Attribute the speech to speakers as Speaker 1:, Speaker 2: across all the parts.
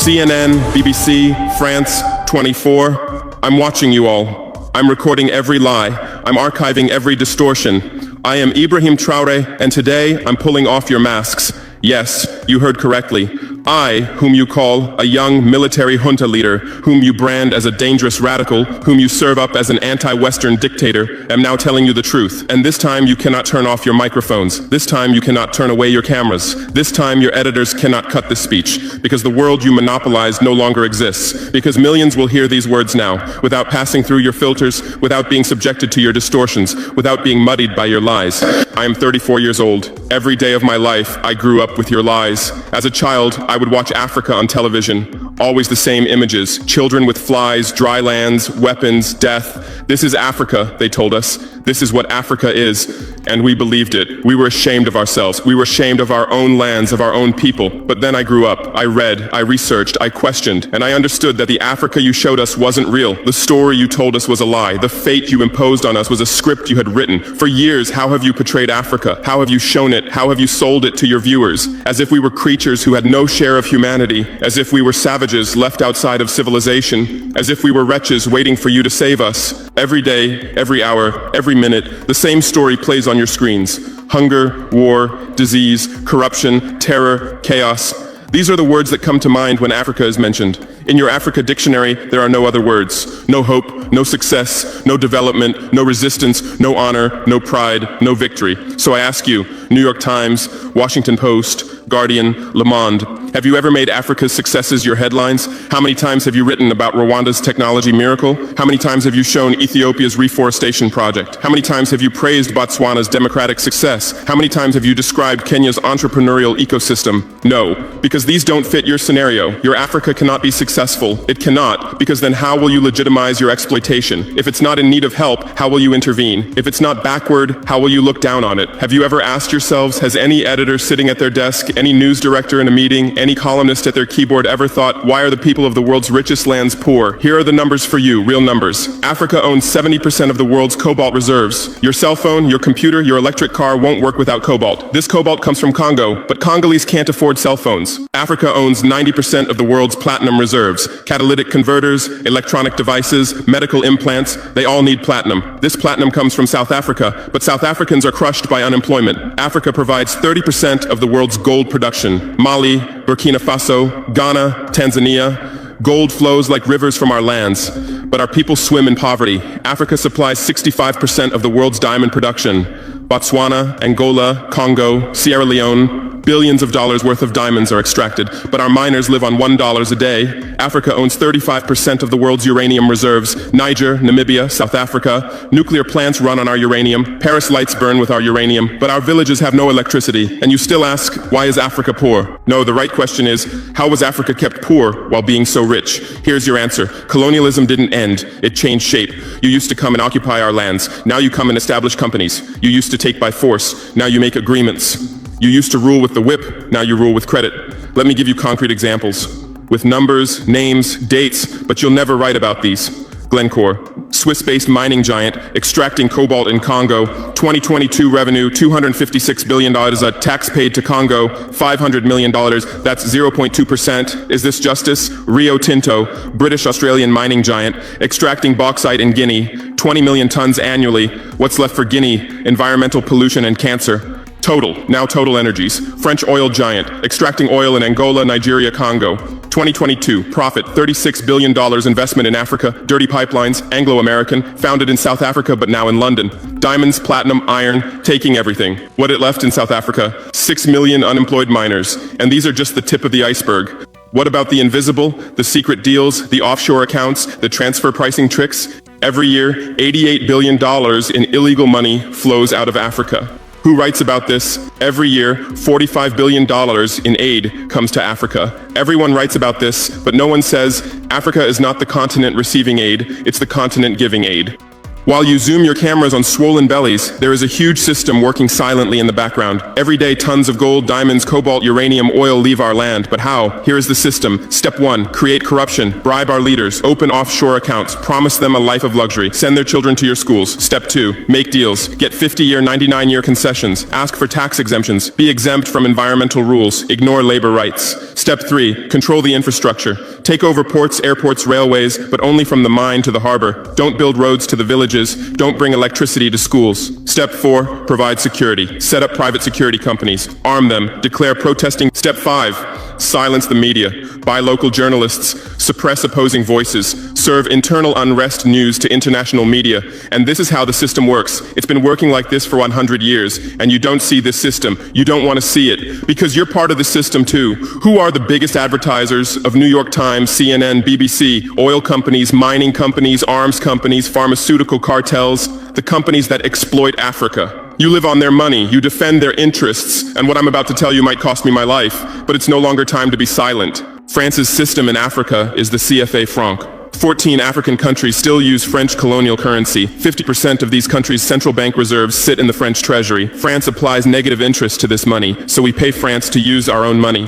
Speaker 1: CNN, BBC, France, 24. I'm watching you all. I'm recording every lie. I'm archiving every distortion. I am Ibrahim Traore, and today I'm pulling off your masks. Yes, you heard correctly. I, whom you call a young military junta leader, whom you brand as a dangerous radical, whom you serve up as an anti-Western dictator, am now telling you the truth. And this time you cannot turn off your microphones. This time you cannot turn away your cameras. This time your editors cannot cut this speech, because the world you monopolize no longer exists. Because millions will hear these words now, without passing through your filters, without being subjected to your distortions, without being muddied by your lies. I am 34 years old. Every day of my life, I grew up with your lies. As a child, I would watch Africa on television. Always the same images. Children with flies, dry lands, weapons, death. This is Africa, they told us. This is what Africa is. And we believed it. We were ashamed of ourselves. We were ashamed of our own lands, of our own people. But then I grew up. I read, I researched, I questioned, and I understood that the Africa you showed us wasn't real. The story you told us was a lie. The fate you imposed on us was a script you had written. For years, how have you portrayed Africa? How have you shown it? How have you sold it to your viewers? As if we were creatures who had no share of humanity. As if we were savages left outside of civilization. As if we were wretches waiting for you to save us. Every day, every hour, every minute, the same story plays on your screens. Hunger, war, disease, corruption, terror, chaos. These are the words that come to mind when Africa is mentioned. In your Africa dictionary, there are no other words. No hope, no success, no development, no resistance, no honor, no pride, no victory. So I ask you, New York Times, Washington Post, Guardian, Le Monde, have you ever made Africa's successes your headlines? How many times have you written about Rwanda's technology miracle? How many times have you shown Ethiopia's reforestation project? How many times have you praised Botswana's democratic success? How many times have you described Kenya's entrepreneurial ecosystem? No, because these don't fit your scenario. Your Africa cannot be successful. It cannot, because then how will you legitimize your exploitation? If it's not in need of help, how will you intervene? If it's not backward, how will you look down on it? Have you ever asked yourselves, has any editor sitting at their desk, any news director in a meeting, any columnist at their keyboard ever thought, why are the people of the world's richest lands poor? Here are the numbers for you, real numbers. Africa owns 70% of the world's cobalt reserves. Your cell phone, your computer, your electric car won't work without cobalt. This cobalt comes from Congo, but Congolese can't afford cell phones. Africa owns 90% of the world's platinum reserves. Catalytic converters, electronic devices, medical implants, they all need platinum. This platinum comes from South Africa, but South Africans are crushed by unemployment. Africa provides 30% of the world's gold production. Mali, Burkina Faso, Ghana, Tanzania. Gold flows like rivers from our lands, but our people swim in poverty. Africa supplies 65% of the world's diamond production. Botswana, Angola, Congo, Sierra Leone, billions of dollars worth of diamonds are extracted, but our miners live on $1 a day. Africa owns 35% of the world's uranium reserves. Niger, Namibia, South Africa. Nuclear plants run on our uranium. Paris lights burn with our uranium, but our villages have no electricity. And you still ask, why is Africa poor? No, the right question is, how was Africa kept poor while being so rich? Here's your answer. Colonialism didn't end. It changed shape. You used to come and occupy our lands. Now you come and establish companies. You used to take by force. Now you make agreements. You used to rule with the whip, now you rule with credit. Let me give you concrete examples. With numbers, names, dates, but you'll never write about these. Glencore, Swiss-based mining giant, extracting cobalt in Congo. 2022 revenue, $256 billion. A tax paid to Congo, $500 million. That's 0.2%. Is this justice? Rio Tinto, British-Australian mining giant, extracting bauxite in Guinea. 20 million tons annually. What's left for Guinea? Environmental pollution and cancer. Now Total Energies, French oil giant, extracting oil in Angola, Nigeria, Congo. 2022, profit, $36 billion investment in Africa, dirty pipelines, Anglo-American, founded in South Africa but now in London. Diamonds, platinum, iron, taking everything. What it left in South Africa? 6 million unemployed miners. And these are just the tip of the iceberg. What about the invisible, the secret deals, the offshore accounts, the transfer pricing tricks? Every year, $88 billion in illegal money flows out of Africa. Who writes about this? Every year, $45 billion in aid comes to Africa. Everyone writes about this, but no one says Africa is not the continent receiving aid, it's the continent giving aid. While you zoom your cameras on swollen bellies, there is a huge system working silently in the background. Every day, tons of gold, diamonds, cobalt, uranium, oil leave our land. But how? Here is the system. Step 1, create corruption. Bribe our leaders. Open offshore accounts. Promise them a life of luxury. Send their children to your schools. Step 2, make deals. Get 50-year, 99-year concessions. Ask for tax exemptions. Be exempt from environmental rules. Ignore labor rights. Step 3, control the infrastructure. Take over ports, airports, railways, but only from the mine to the harbor. Don't build roads to the villages. Don't bring electricity to schools. Step 4, provide security. Set up private security companies. Arm them. Declare protesting. Step 5, silence the media. Buy local journalists. Suppress opposing voices. Serve internal unrest news to international media. And this is how the system works. It's been working like this for 100 years, and you don't see this system. You don't want to see it, because you're part of the system too. Who are the biggest advertisers of New York Times, CNN, BBC, oil companies, mining companies, arms companies, pharmaceutical cartels, the companies that exploit Africa? You live on their money, you defend their interests, and what I'm about to tell you might cost me my life, but it's no longer time to be silent. France's system in Africa is the CFA franc. 14 African countries still use French colonial currency. 50% of these countries' central bank reserves sit in the French treasury. France applies negative interest to this money, so we pay France to use our own money.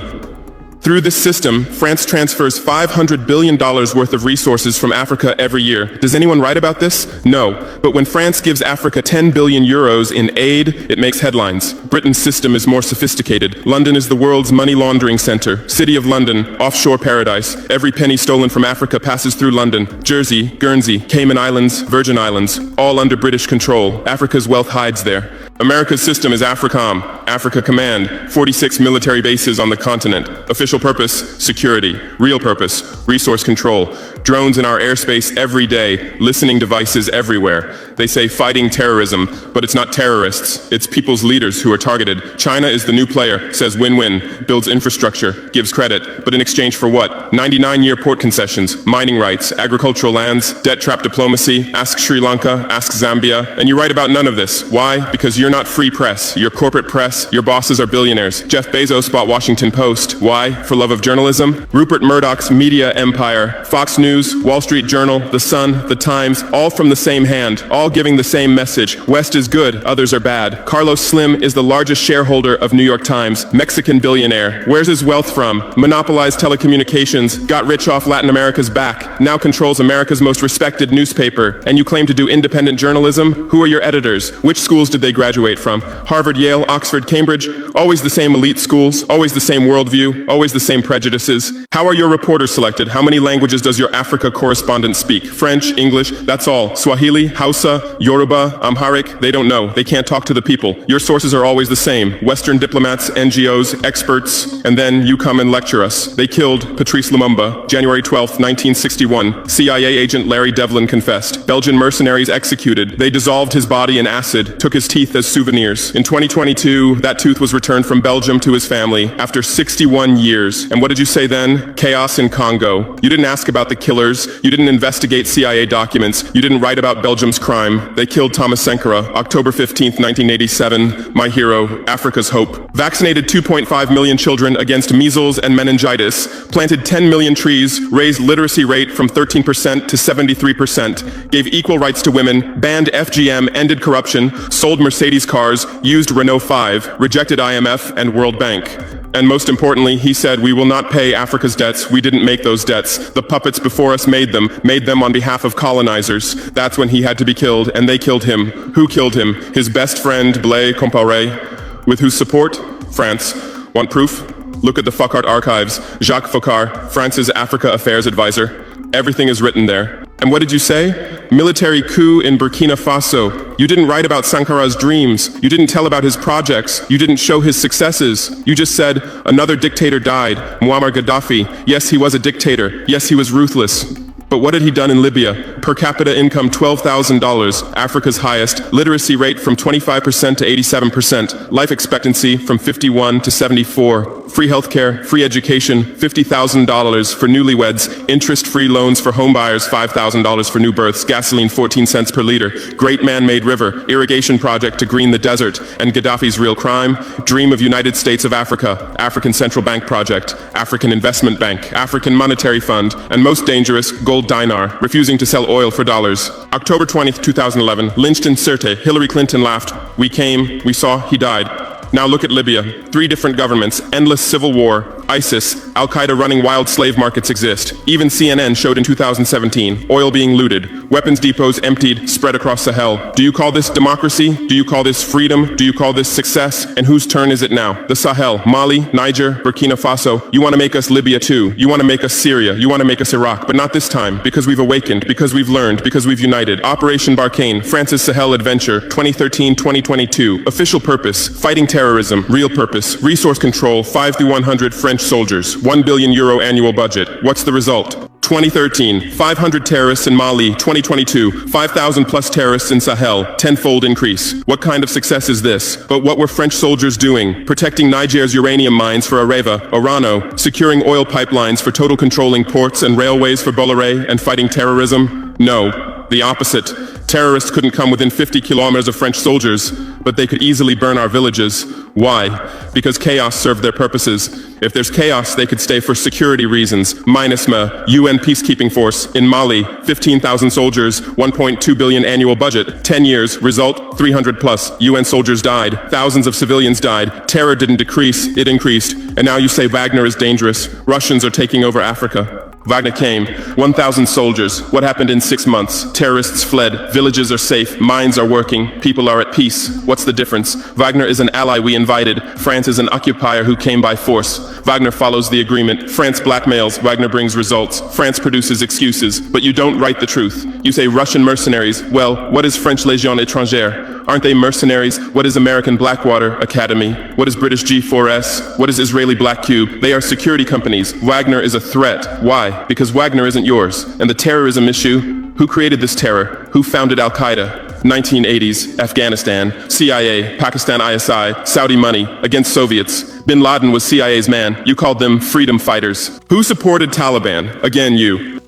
Speaker 1: Through this system, France transfers $500 billion worth of resources from Africa every year. Does anyone write about this? No. But when France gives Africa 10 billion euros in aid, it makes headlines. Britain's system is more sophisticated. London is the world's money laundering center. City of London, offshore paradise. Every penny stolen from Africa passes through London. Jersey, Guernsey, Cayman Islands, Virgin Islands, all under British control. Africa's wealth hides there. America's system is AFRICOM, Africa Command, 46 military bases on the continent. Official purpose, security. Real purpose, resource control. Drones in our airspace every day, listening devices everywhere. They say fighting terrorism, but it's not terrorists, it's people's leaders who are targeted. China is the new player, says win-win, builds infrastructure, gives credit, but in exchange for what? 99-year port concessions, mining rights, agricultural lands, debt trap diplomacy, ask Sri Lanka, ask Zambia, and you write about none of this. Why? Because you're not free press, you're corporate press, your bosses are billionaires. Jeff Bezos bought Washington Post. Why? For love of journalism? Rupert Murdoch's media empire, Fox News, Wall Street Journal, The Sun, The Times, all from the same hand, all giving the same message. West is good, others are bad. Carlos Slim is the largest shareholder of New York Times, Mexican billionaire. Where's his wealth from? Monopolized telecommunications, got rich off Latin America's back, now controls America's most respected newspaper, and you claim to do independent journalism? Who are your editors? Which schools did they graduate from? Harvard, Yale, Oxford, Cambridge? Always the same elite schools, always the same worldview, always the same prejudices. How are your reporters selected? How many languages does your Africa correspondent speak? French, English, that's all. Swahili, Hausa, Yoruba, Amharic, they don't know. They can't talk to the people. Your sources are always the same. Western diplomats, NGOs, experts, and then you come and lecture us. They killed Patrice Lumumba, January 12th, 1961. CIA agent Larry Devlin confessed. Belgian mercenaries executed. They dissolved his body in acid, took his teeth as souvenirs. In 2022, that tooth was returned from Belgium to his family after 61 years. And what did you say then? Chaos in Congo. You didn't ask about the killers. You didn't investigate CIA documents. You didn't write about Belgium's crime. They killed Thomas Sankara, October 15th, 1987. My hero, Africa's hope. Vaccinated 2.5 million children against measles and meningitis. Planted 10 million trees. Raised literacy rate from 13% to 73%. Gave equal rights to women. Banned FGM. Ended corruption. Sold Mercedes cars. Used Renault 5. Rejected IMF and World Bank. And most importantly, he said, we will not pay Africa's debts. We didn't make those debts. The puppets before us made them on behalf of colonizers. That's when he had to be killed, and they killed him. Who killed him? His best friend, Blaise Compaoré, with whose support? France. Want proof? Look at the Foucault archives. Jacques Faucard, France's Africa Affairs advisor. Everything is written there. And what did you say? Military coup in Burkina Faso. You didn't write about Sankara's dreams. You didn't tell about his projects. You didn't show his successes. You just said, another dictator died. Muammar Gaddafi. Yes, he was a dictator. Yes, he was ruthless. But what had he done in Libya? Per capita income $12,000, Africa's highest. Literacy rate from 25% to 87%. Life expectancy from 51 to 74. free healthcare, free education, $50,000 for newlyweds, interest-free loans for homebuyers, $5,000 for new births, gasoline 14 cents per liter, great man-made river, irrigation project to green the desert, and Gaddafi's real crime, dream of United States of Africa, African Central Bank Project, African Investment Bank, African Monetary Fund, and most dangerous, gold dinar, refusing to sell oil for dollars. October 20th, 2011, lynched in Sirte, Hillary Clinton laughed. We came, we saw, he died. Now look at Libya. 3 different governments, endless civil war, ISIS, Al-Qaeda running wild slave markets exist. Even CNN showed in 2017, oil being looted, weapons depots emptied, spread across Sahel. Do you call this democracy? Do you call this freedom? Do you call this success? And whose turn is it now? The Sahel, Mali, Niger, Burkina Faso. You want to make us Libya too. You want to make us Syria. You want to make us Iraq. But not this time, because we've awakened, because we've learned, because we've united. Operation Barkhane, France's Sahel Adventure, 2013-2022. Official purpose, fighting terrorism. Real purpose, resource control, 5 through 100 French soldiers, €1 billion annual budget. What's the result? 2013, 500 terrorists in Mali. 2022, 5,000 plus terrorists in Sahel, tenfold increase. What kind of success is this? But what were French soldiers doing? Protecting Niger's uranium mines for Areva, Orano, securing oil pipelines for total controlling ports and railways for Bolloré, and fighting terrorism? No, the opposite. Terrorists couldn't come within 50 kilometers of French soldiers, but they could easily burn our villages. Why? Because chaos served their purposes. If there's chaos, they could stay for security reasons. MINUSMA, UN peacekeeping force. In Mali, 15,000 soldiers, $1.2 billion annual budget. 10 years, result, 300 plus. UN soldiers died. Thousands of civilians died. Terror didn't decrease, it increased. And now you say Wagner is dangerous. Russians are taking over Africa. Wagner came, 1,000 soldiers. What happened in 6 months? Terrorists fled, villages are safe, mines are working, people are at peace. What's the difference? Wagner is an ally we invited. France is an occupier who came by force. Wagner follows the agreement. France blackmails, Wagner brings results. France produces excuses, but you don't write the truth. You say Russian mercenaries. Well, what is French Légion étrangère? Aren't they mercenaries? What is American Blackwater Academy? What is British G4S? What is Israeli Black Cube? They are security companies. Wagner is a threat. Why? Because Wagner isn't yours. And the terrorism issue, who created this terror? Who founded Al-Qaeda? 1980s, Afghanistan, CIA, Pakistan ISI, Saudi money, against Soviets. Bin Laden was CIA's man. You called them freedom fighters. Who supported Taliban? Again, you.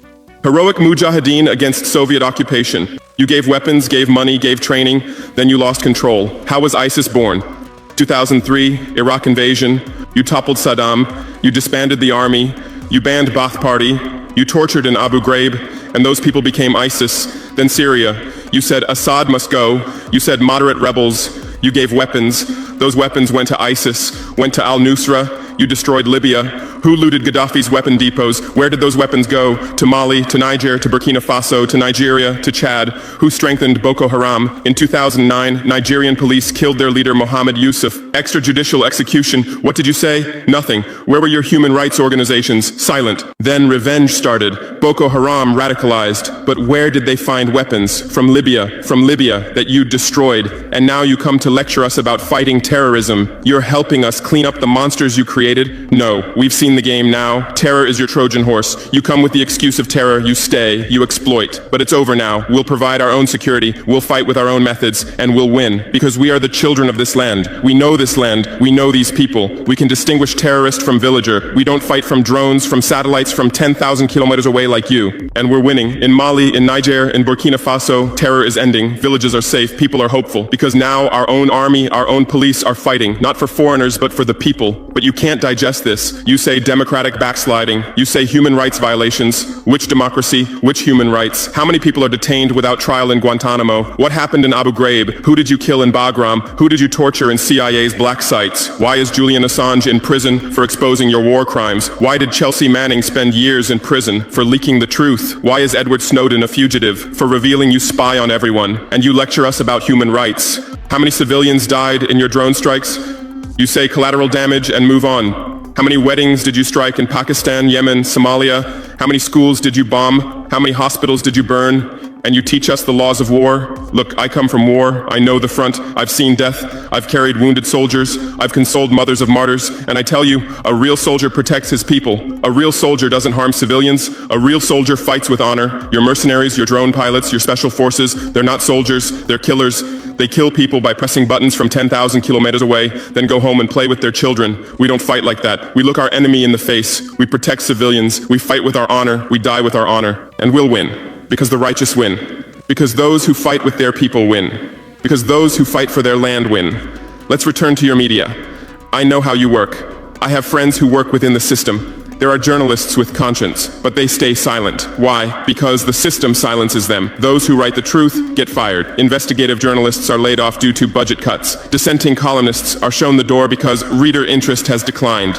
Speaker 1: Heroic mujahideen against Soviet occupation. You gave weapons, gave money, gave training, then you lost control. How was ISIS born? 2003, Iraq invasion. You toppled Saddam. You disbanded the army. You banned Ba'ath Party. You tortured in Abu Ghraib, and those people became ISIS. Then Syria. You said Assad must go. You said moderate rebels. You gave weapons. Those weapons went to ISIS, went to al-Nusra. You destroyed Libya. Who looted Gaddafi's weapon depots? Where did those weapons go? To Mali, to Niger, to Burkina Faso, to Nigeria, to Chad. Who strengthened Boko Haram? In 2009, Nigerian police killed their leader Mohammed Yusuf. Extrajudicial execution. What did you say? Nothing. Where were your human rights organizations? Silent. Then revenge started. Boko Haram radicalized. But where did they find weapons? From Libya, that you destroyed. And now you come to lecture us about fighting terrorism. You're helping us clean up the monsters you created? No, we've seen the game now. Terror is your Trojan horse. You come with the excuse of terror, you stay, you exploit. But it's over now. We'll provide our own security, we'll fight with our own methods, and we'll win. Because we are the children of this land. We know this land, we know these people. We can distinguish terrorist from villager. We don't fight from drones, from satellites, from 10,000 kilometers away like you. And we're winning. In Mali, in Niger, in Burkina Faso, terror is ending. Villages are safe, people are hopeful. Because now our own army, our own police are fighting, not for foreigners, but for the people. But you can't digest this. You say democratic backsliding. You say human rights violations. Which democracy? Which human rights? How many people are detained without trial in Guantanamo? What happened in Abu Ghraib? Who did you kill in Bagram? Who did you torture in CIA's black sites? Why is Julian Assange in prison for exposing your war crimes? Why did Chelsea Manning spend years in prison for leaking the truth? Why is Edward Snowden a fugitive for revealing you spy on everyone? And you lecture us about human rights. How many civilians died in your drone strikes? You say collateral damage and move on. How many weddings did you strike in Pakistan, Yemen, Somalia? How many schools did you bomb? How many hospitals did you burn? And you teach us the laws of war? Look, I come from war. I know the front. I've seen death. I've carried wounded soldiers. I've consoled mothers of martyrs. And I tell you, a real soldier protects his people. A real soldier doesn't harm civilians. A real soldier fights with honor. Your mercenaries, your drone pilots, your special forces, they're not soldiers, they're killers. They kill people by pressing buttons from 10,000 kilometers away, then go home and play with their children. We don't fight like that. We look our enemy in the face. We protect civilians. We fight with our honor. We die with our honor. And we'll win. Because the righteous win. Because those who fight with their people win. Because those who fight for their land win. Let's return to your media. I know how you work. I have friends who work within the system. There are journalists with conscience, but they stay silent. Why? Because the system silences them. Those who write the truth get fired. Investigative journalists are laid off due to budget cuts. Dissenting columnists are shown the door because reader interest has declined.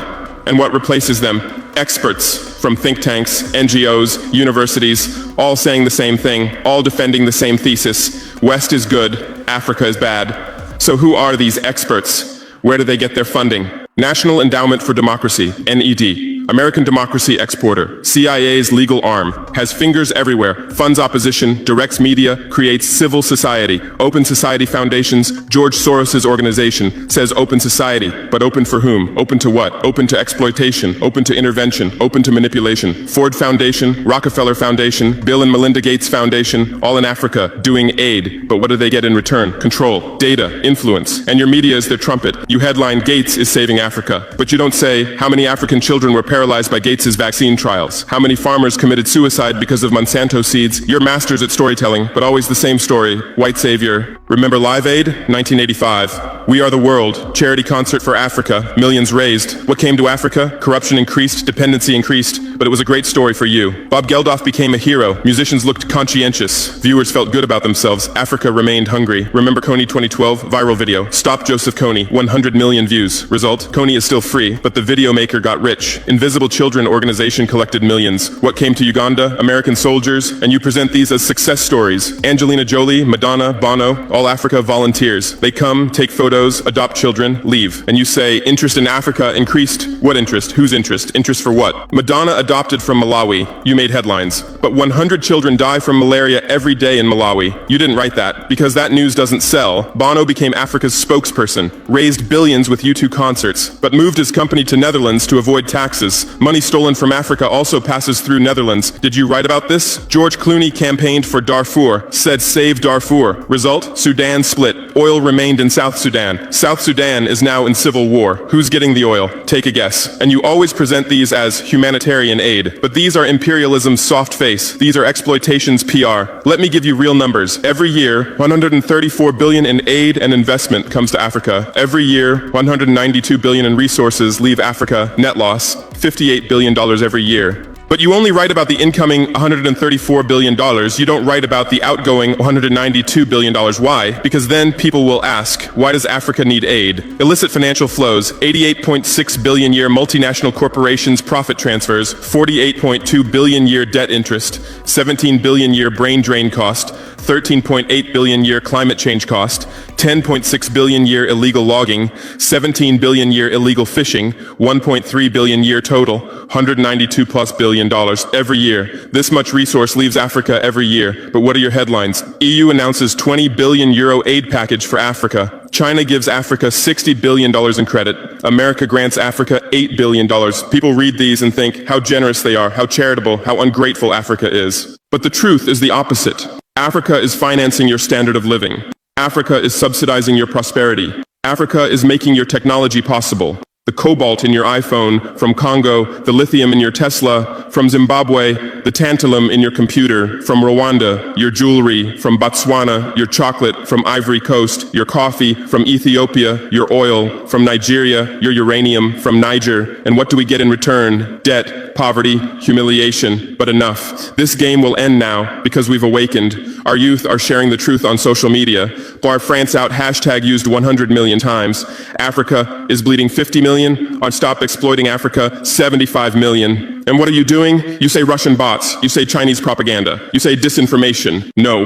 Speaker 1: And what replaces them? Experts from think tanks, NGOs, universities, all saying the same thing, all defending the same thesis. West is good, Africa is bad. So who are these experts? Where do they get their funding? National Endowment for Democracy, NED. American democracy exporter, CIA's legal arm, has fingers everywhere, funds opposition, directs media, creates civil society. Open Society Foundations, George Soros's organization, says open society, but open for whom? Open to what? Open to exploitation, open to intervention, open to manipulation. Ford Foundation, Rockefeller Foundation, Bill and Melinda Gates Foundation, all in Africa, doing aid. But what do they get in return? Control, data, influence, and your media is their trumpet. You headline Gates is saving Africa, but you don't say how many African children were paralyzed by Gates's vaccine trials, how many farmers committed suicide because of Monsanto seeds. You're masters at storytelling, but always the same story. White savior. Remember Live Aid? 1985. We Are the World. Charity concert for Africa. Millions raised. What came to Africa? Corruption increased, dependency increased, but it was a great story for you. Bob Geldof became a hero. Musicians looked conscientious. Viewers felt good about themselves. Africa remained hungry. Remember Kony 2012? Viral video. Stop Joseph Kony. 100 million views. Result? Kony is still free, but the video maker got rich. Invisible Children organization collected millions. What came to Uganda? American soldiers. And you present these as success stories. Angelina Jolie, Madonna, Bono, all Africa volunteers. They come, take photos, adopt children, leave. And you say, interest in Africa increased. What interest? Whose interest? Interest for what? Madonna adopted from Malawi. You made headlines. But 100 children die from malaria every day in Malawi. You didn't write that, because that news doesn't sell. Bono became Africa's spokesperson, raised billions with U2 concerts, but moved his company to Netherlands to avoid taxes. Money stolen from Africa also passes through Netherlands. Did you write about this? George Clooney campaigned for Darfur, said save Darfur. Result? Sudan split. Oil remained in South Sudan. South Sudan is now in civil war. Who's getting the oil? Take a guess. And you always present these as humanitarian aid. But these are imperialism's soft face. These are exploitation's PR. Let me give you real numbers. Every year, 134 billion in aid and investment comes to Africa. Every year, 192 billion in resources leave Africa, net loss, $58 billion every year. But you only write about the incoming $134 billion. You don't write about the outgoing $192 billion. Why? Because then people will ask, why does Africa need aid? Illicit financial flows, 88.6 billion year multinational corporations profit transfers, 48.2 billion year debt interest, 17 billion year brain drain cost, 13.8 billion year climate change cost, 10.6 billion year illegal logging, 17 billion year illegal fishing, 1.3 billion year total, 192 plus billion dollars every year. This much resource leaves Africa every year. But what are your headlines? EU announces 20 billion euro aid package for Africa. China gives Africa $60 billion in credit. America grants Africa $8 billion. People read these and think how generous they are, how charitable, how ungrateful Africa is. But the truth is the opposite. Africa is financing your standard of living. Africa is subsidizing your prosperity. Africa is making your technology possible. The cobalt in your iPhone from Congo, the lithium in your Tesla from Zimbabwe, the tantalum in your computer from Rwanda, your jewelry from Botswana, your chocolate from Ivory Coast, your coffee from Ethiopia, your oil from Nigeria, your uranium from Niger. And what do we get in return? Debt, poverty, humiliation. But enough. This game will end now because we've awakened. Our youth are sharing the truth on social media. Bar France out hashtag used 100 million times. Africa is bleeding 50 million. On Stop Exploiting Africa, 75 million. And what are you doing? You say Russian bots. You say Chinese propaganda. You say disinformation. No.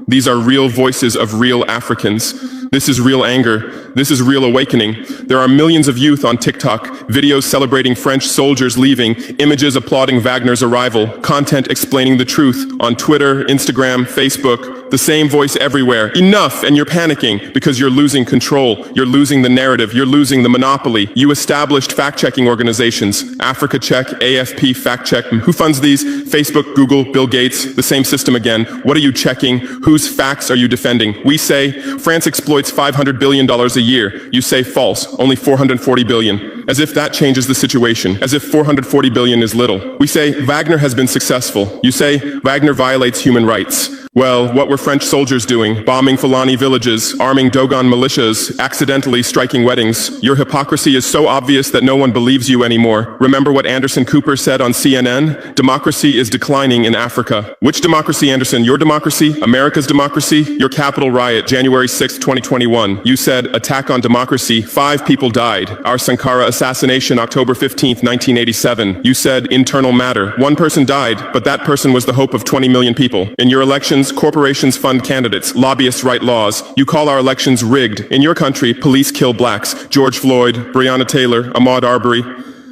Speaker 1: These are real voices of real Africans. This is real anger. This is real awakening. There are millions of youth on TikTok, videos celebrating French soldiers leaving, images applauding Wagner's arrival, content explaining the truth on Twitter, Instagram, Facebook, the same voice everywhere. Enough, and you're panicking because you're losing control. You're losing the narrative. You're losing the monopoly. You established fact-checking organizations. Africa Check, AFP Fact Check. Who funds these? Facebook, Google, Bill Gates, the same system again. What are you checking? Whose facts are you defending? We say France exploits $500 billion a year. You say false, only $440 billion. As if that changes the situation. As if $440 billion is little. We say Wagner has been successful. You say Wagner violates human rights. Well, what were French soldiers doing? Bombing Fulani villages, arming Dogon militias, accidentally striking weddings. Your hypocrisy is so obvious that no one believes you anymore. Remember what Anderson Cooper said on CNN? Democracy is declining in Africa. Which democracy, Anderson? Your democracy? America's democracy? Your Capitol riot, January 6, 2021. You said, attack on democracy. 5 people died. Our Sankara assassination, October 15, 1987. You said, internal matter. 1 person died, but that person was the hope of 20 million people. In your elections, corporations fund candidates, lobbyists write laws. You call our elections rigged. In your country, police kill blacks. George Floyd, Breonna Taylor, Ahmaud Arbery.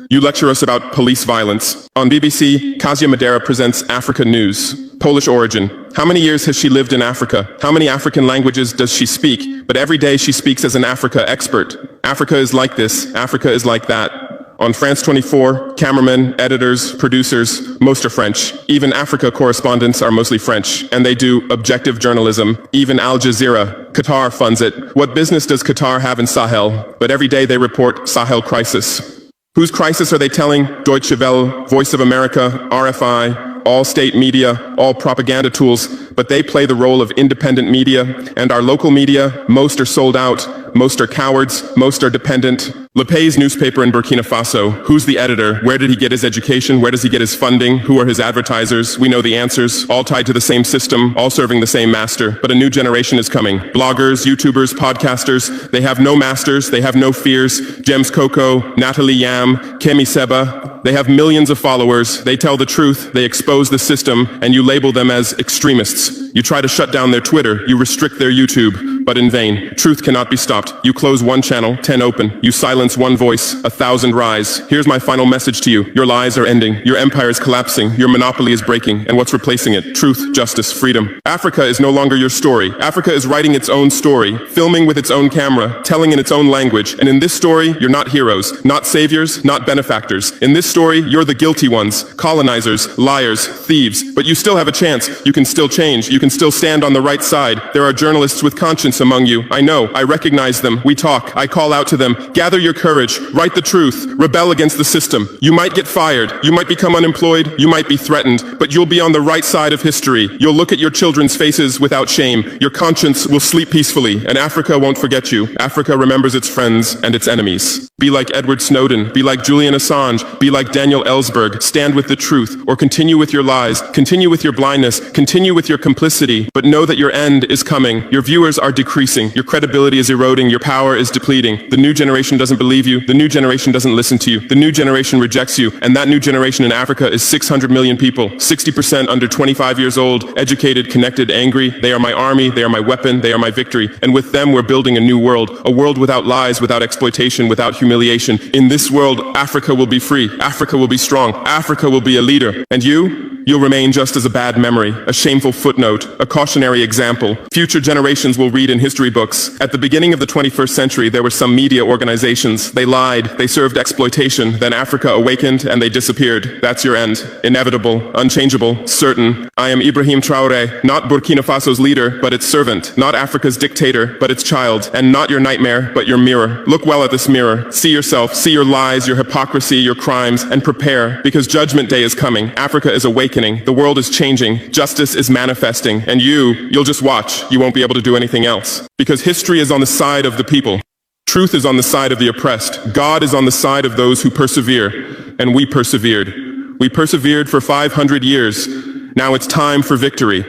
Speaker 1: You lecture us about police violence. On BBC, Kasia Madera presents Africa News. Polish origin. How many years has she lived in Africa? How many African languages does she speak? But every day she speaks as an Africa expert. Africa is like this. Africa is like that. On France 24, cameramen, editors, producers, most are French. Even Africa correspondents are mostly French, and they do objective journalism. Even Al Jazeera. Qatar funds it. What business does Qatar have in Sahel? But every day they report Sahel crisis. Whose crisis are they telling? Deutsche Welle, Voice of America, RFI, all state media, all propaganda tools, but they play the role of independent media, and our local media, most are sold out, most are cowards, most are dependent. Le Pay's newspaper in Burkina Faso, who's the editor? Where did he get his education? Where does he get his funding? Who are his advertisers? We know the answers, all tied to the same system, all serving the same master. But a new generation is coming. Bloggers, YouTubers, podcasters, they have no masters, they have no fears. James Coco, Natalie Yam, Kemi Seba, they have millions of followers. They tell the truth, they expose the system, and you label them as extremists. You try to shut down their Twitter, you restrict their YouTube, but in vain. Truth cannot be stopped. You close one channel, 10 open. You silence one voice, 1,000 rise. Here's my final message to you. Your lies are ending. Your empire is collapsing. Your monopoly is breaking. And what's replacing it? Truth, justice, freedom. Africa is no longer your story. Africa is writing its own story, filming with its own camera, telling in its own language. And in this story, you're not heroes, not saviors, not benefactors. In this story, you're the guilty ones, colonizers, liars, thieves. But you still have a chance. You can still change. You can still stand on the right side. There are journalists with conscience among you. I know. I recognize them. We talk. I call out to them. Gather your courage. Write the truth. Rebel against the system. You might get fired. You might become unemployed. You might be threatened. But you'll be on the right side of history. You'll look at your children's faces without shame. Your conscience will sleep peacefully. And Africa won't forget you. Africa remembers its friends and its enemies. Be like Edward Snowden. Be like Julian Assange. Be like Daniel Ellsberg. Stand with the truth. Or continue with your lies. Continue with your blindness. Continue with your complicity. But know that your end is coming. Your viewers are decreasing. Your credibility is eroding. Your power is depleting. The new generation doesn't believe you. The new generation doesn't listen to you. The new generation rejects you. And that new generation in Africa is 600 million people. 60% under 25 years old. Educated, connected, angry. They are my army. They are my weapon. They are my victory. And with them, we're building a new world. A world without lies, without exploitation, without humiliation. In this world, Africa will be free. Africa will be strong. Africa will be a leader. And you'll remain just as a bad memory, a shameful footnote, a cautionary example. Future generations will read in history books. At the beginning of the 21st century, there were some media organizations. They lied, they served exploitation. Then Africa awakened and they disappeared. That's your end. Inevitable, unchangeable, certain. I am Ibrahim Traore, not Burkina Faso's leader, but its servant. Not Africa's dictator, but its child. And not your nightmare, but your mirror. Look well at this mirror. See yourself, see your lies, your hypocrisy, your crimes, and prepare, because Judgment Day is coming. Africa is awakening. The world is changing. Justice is manifesting. And you'll just watch. You won't be able to do anything else. Because history is on the side of the people. Truth is on the side of the oppressed. God is on the side of those who persevere. And we persevered. We persevered for 500 years. Now it's time for victory.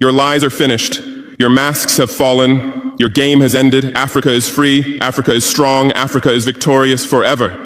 Speaker 1: Your lies are finished. Your masks have fallen. Your game has ended. Africa is free. Africa is strong. Africa is victorious forever.